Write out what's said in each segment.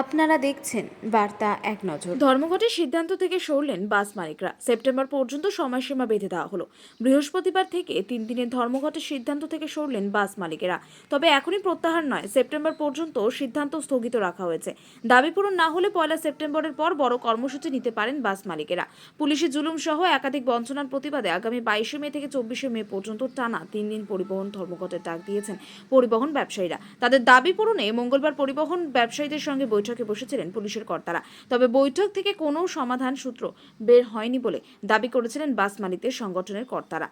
আপনারা দেখছেন বার্তা এক নজর। ধর্মঘটের সিদ্ধান্ত থেকে সরলেন বাস মালিকরা। সেপ্টেম্বর পর্যন্ত সময়সীমা বেঁধে দেওয়া হলো। বৃহস্পতিবার থেকে 3 দিনের ধর্মঘটের সিদ্ধান্ত থেকে সরলেন বাস মালিকেরা। তবে এখনই প্রত্যাহার নয়, সেপ্টেম্বর পর্যন্ত সিদ্ধান্ত স্থগিত রাখা হয়েছে। দাবি পূরণ না হলে 1 সেপ্টেম্বরের পর বড় কর্মসূচি নিতে পারেন বাস মালিকেরা। পুলিশি জুলুম সহ একাধিক বঞ্চনার প্রতিবাদে আগামী 22 মে থেকে 24 মে পর্যন্ত টানা 3 দিন পরিবহন ধর্মঘটের ডাক দিয়েছেন পরিবহন ব্যবসায়ীরা। তাদের দাবি পূরণে মঙ্গলবার পরিবহন ব্যবসায়ীদের সঙ্গে বৈঠকে বসেছিলেন পুলিশের কর্তারা। তবে বৈঠক থেকে কোনো সমাধান সূত্র বের হয়নি বলে দাবি করেছিলেন বাস মালিকদের সংগঠনের কর্তারা।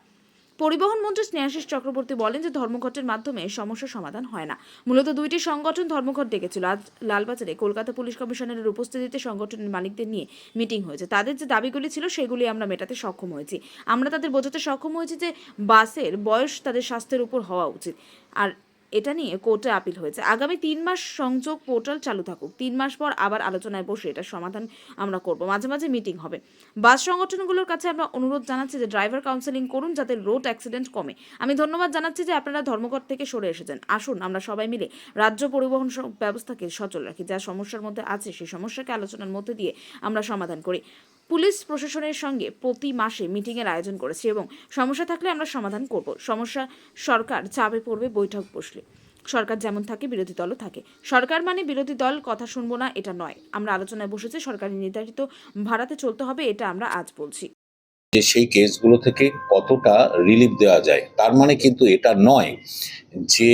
পরিবহন মন্ত্রী স্নেহাশিস চক্রবর্তী বলেন যে ধর্মঘটের মাধ্যমে সমস্যার সমাধান হয় না। মূলত দুইটি সংগঠন ধর্মঘট ডেকেছিল। আজ লালবাজারে কলকাতা পুলিশ কমিশনারের উপস্থিতিতে সংগঠনের মালিকদের নিয়ে মিটিং হয়েছে। তাদের যে দাবিগুলি ছিল সেগুলি আমরা মেটাতে সক্ষম হয়েছি। আমরা তাদের বোঝাতে সক্ষম হয়েছি যে বাসের বয়স তাদের স্বাস্থ্যের উপর হওয়া উচিত। আর এটা নিয়ে কোর্টে আপিল হয়েছে। আগামী 3 মাস সংযোগ পোর্টাল চালু থাকুক। 3 মাস পর আবার আলোচনায় বসে এটা সমাধান আমরা করব। মাঝে মাঝে মিটিং হবে। বাস সংগঠনগুলোর কাছে আমরা অনুরোধ জানাচ্ছি যে ড্রাইভার কাউন্সেলিং করুন যাতে রোড অ্যাক্সিডেন্ট কমে। আমি ধন্যবাদ জানাচ্ছি যে আপনারা ধর্মঘট থেকে সরে এসেছেন। আসুন আমরা সবাই মিলে রাজ্য পরিবহন ব্যবস্থাকে সচল রাখি। যা সমস্যার মধ্যে আছে সেই সমস্যাকে আলোচনার মধ্যে দিয়ে আমরা সমাধান করি। পুলিশ প্রশাসনের সঙ্গে প্রতি মাসে মিটিংয়ের আয়োজন করেছি এবং সমস্যা থাকলে আমরা সমাধান করব। সমস্যা সরকার চাপে পড়বে বৈঠক বসলে। সরকার যেমন থাকে বিরোধী দলও থাকে। সরকার মানে বিরোধী দল কথা শুনবো না এটা নয়। আমরা আলোচনায় বসেছি, সরকারের নির্ধারিত ভাড়াতে চলতে হবে, এটা আমরা আজ বলছি। যে সেই কেসগুলো থেকে কতটা রিলিফ দেওয়া যায়, তার মানে কিন্তু এটা নয় যে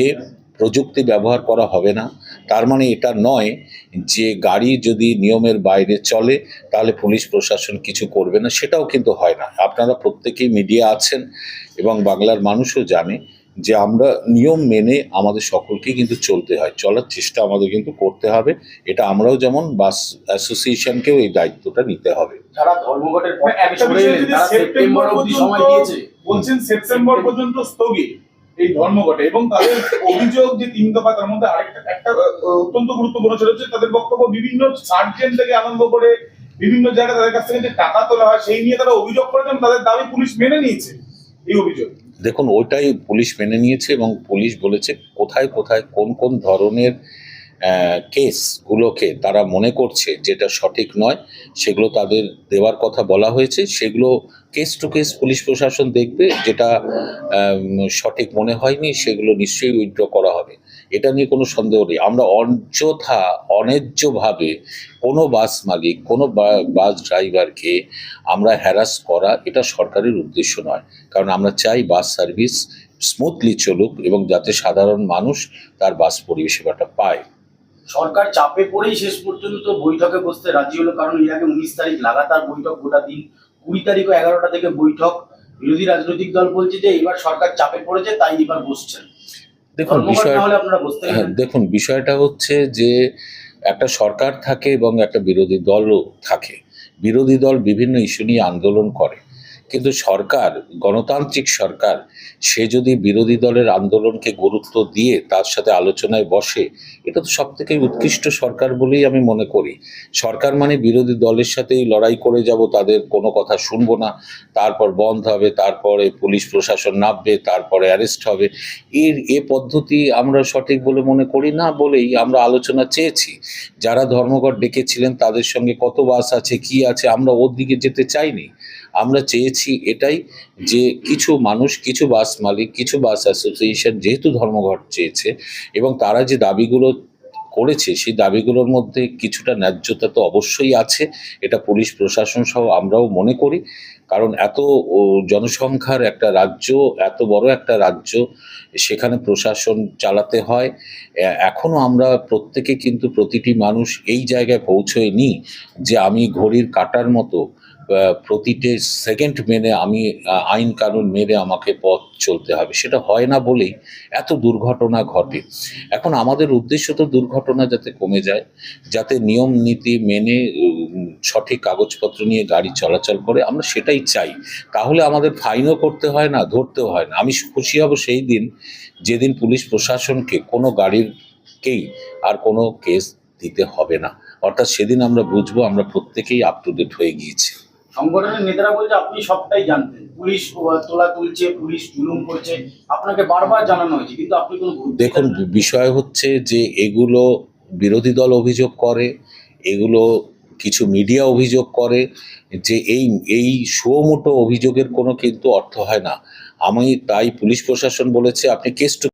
প্রযুক্তি ব্যবহার করা হবে না। তার মানে এটা নয় যে গাড়ি যদি নিয়মের বাইরে চলে তাহলে পুলিশ প্রশাসন কিছু করবে না, সেটাও কিন্তু হয় না। আপনারা প্রত্যেকেই মিডিয়া আছেন এবং বাংলার মানুষও জানে যে আমরা নিয়ম মেনে আমাদের সকলকেই কিন্তু চলতে হয়, চলার চেষ্টা আমাদের কিন্তু করতে হবে। এটা আমরাও যেমন বাস অ্যাসোসিয়েশনকেও এই দায়িত্বটা নিতে হবে। যারা ধর্মঘটের পর থেকে সরে এলেন তারা সেপ্টেম্বর অবধি সময় দিয়েছে, বলছেন সেপ্টেম্বর পর্যন্ত স্থগিত এই ধর্মঘটে, এবং তাদের অভিযোগ যে 3 দফা, তার মধ্যে আরেকটা অত্যন্ত গুরুত্বপূর্ণ ছিল যে তাদের বক্তব্য বিভিন্ন সার্জেন্ট থেকে আরম্ভ করে বিভিন্ন জায়গায় তাদের কাছ থেকে যে টাকা তোলা হয় সেই নিয়ে তারা অভিযোগ করেছেন। তাদের দাবি পুলিশ মেনে নিয়েছে এই অভিযোগ। দেখুন, ওইটাই পুলিশ মেনে নিয়েছে এবং পুলিশ বলেছে কোথায় কোথায় কোন কোন ধরনের কেসগুলোকে তারা মনে করছে যেটা সঠিক নয় সেগুলো তাদের দেওয়ার কথা বলা হয়েছে। সেগুলো কেস টু কেস পুলিশ প্রশাসন দেখবে, যেটা সঠিক মনে হয়নি সেগুলো নিশ্চয়ই উইথড্র করা হবে। এটা নিয়ে কোনো সন্দেহ নেই। আমরা অযথা অন্যায্যভাবে কোনো বাস মালিক, কোনো বাস ড্রাইভারকে আমরা হ্যারাস করা এটা সরকারের উদ্দেশ্য নয়। কারণ আমরা চাই বাস সার্ভিস স্মুথলি চলুক এবং যাতে সাধারণ মানুষ তার বাস পরিষেবাটা পায়। সরকার চাপে পড়েই শেষ পর্যন্ত বৈঠকে বসতে রাজি হলো, কারণ এর আগে 19 তারিখ লাগাতার বৈঠক, গোটা দিন 20 তারিখ ও 11টা থেকে বৈঠক। বিরোধী রাজনৈতিক দল বলছে যে এবার সরকার চাপে পড়েছে তাই এবার বসছেন। দেখুন, বিষয়টা হচ্ছে যে একটা সরকার থাকে এবং একটা বিরোধী দলও থাকে। বিরোধী দল বিভিন্ন ইস্যু নিয়ে আন্দোলন করে, কিন্তু সরকার, গণতান্ত্রিক সরকার, সে যদি বিরোধী দলের আন্দোলনকে গুরুত্ব দিয়ে তার সাথে আলোচনায় বসে, এটা তো সব থেকে উৎকৃষ্ট সরকার বলেই আমি মনে করি। সরকার মানে বিরোধী দলের সাথেই লড়াই করে যাব, তাদের কোনো কথা শুনবো না, তারপর বন্ধ হবে, তারপরে পুলিশ প্রশাসন নামবে, তারপরে অ্যারেস্ট হবে, এ পদ্ধতি আমরা সঠিক বলে মনে করি না বলেই আমরা আলোচনা চেয়েছি। যারা ধর্মঘট ডেকেছিলেন তাদের সঙ্গে কত বাস আছে, কি আছে, আমরা ওর দিকে যেতে চাইনি। আমরা চেয়েছি এটাই যে কিছু মানুষ, কিছু বাস মালিক, কিছু বাস অ্যাসোসিয়েশন যেহেতু ধর্মঘট চেয়েছে এবং তারা যে দাবিগুলো করেছে সেই দাবিগুলোর মধ্যে কিছুটা ন্যায্যতা তো অবশ্যই আছে, এটা পুলিশ প্রশাসন সহ আমরাও মনে করি। কারণ এত জনসংখ্যার একটা রাজ্য, এত বড় একটা রাজ্য, সেখানে প্রশাসন চালাতে হয়। এখনও আমরা প্রত্যেকে কিন্তু প্রতিটি মানুষ এই জায়গায় পৌঁছয়নি যে আমি ঘড়ির কাঁটার মতো প্রতিটি সেকেন্ড মেনে আমি আইন কানুন মেনে আমাকে পথ চলতে হবে, সেটা হয় না বলেই এত দুর্ঘটনা ঘটে। এখন আমাদের উদ্দেশ্য তো দুর্ঘটনা যাতে কমে যায়, যাতে নিয়ম নীতি মেনে সঠিক কাগজপত্র নিয়ে গাড়ি চলাচল করে, আমরা সেটাই চাই। তাহলে আমাদের ফাইনও করতে হয় না, ধরতেও হয় না। আমি খুশি হব সেই দিন যেদিন পুলিশ প্রশাসনকে কোনো গাড়িরকেই আর কোনো কেস দিতে হবে না। অর্থাৎ সেদিন আমরা বুঝবো আমরা প্রত্যেকেই আপ টু ডেট হয়ে গিয়েছি। সংগঠনের নেতারা বলছে আপনি সবটাই জানতেন, পুলিশ তোলা তুলছে, পুলিশ জুলুম করছে, আপনাকে বারবার জানানো হয়েছে, কিন্তু আপনি কোনো। দেখুন, বিষয় হচ্ছে যে এগুলো বিরোধী দল অভিযোগ করে, এগুলো কিছু মিডিয়া অভিযোগ করে যে এই সুমোটো অভিযোগের কোনো কিন্তু অর্থ হয় না। আমি তাই পুলিশ প্রশাসন বলেছে আপনি কেস টু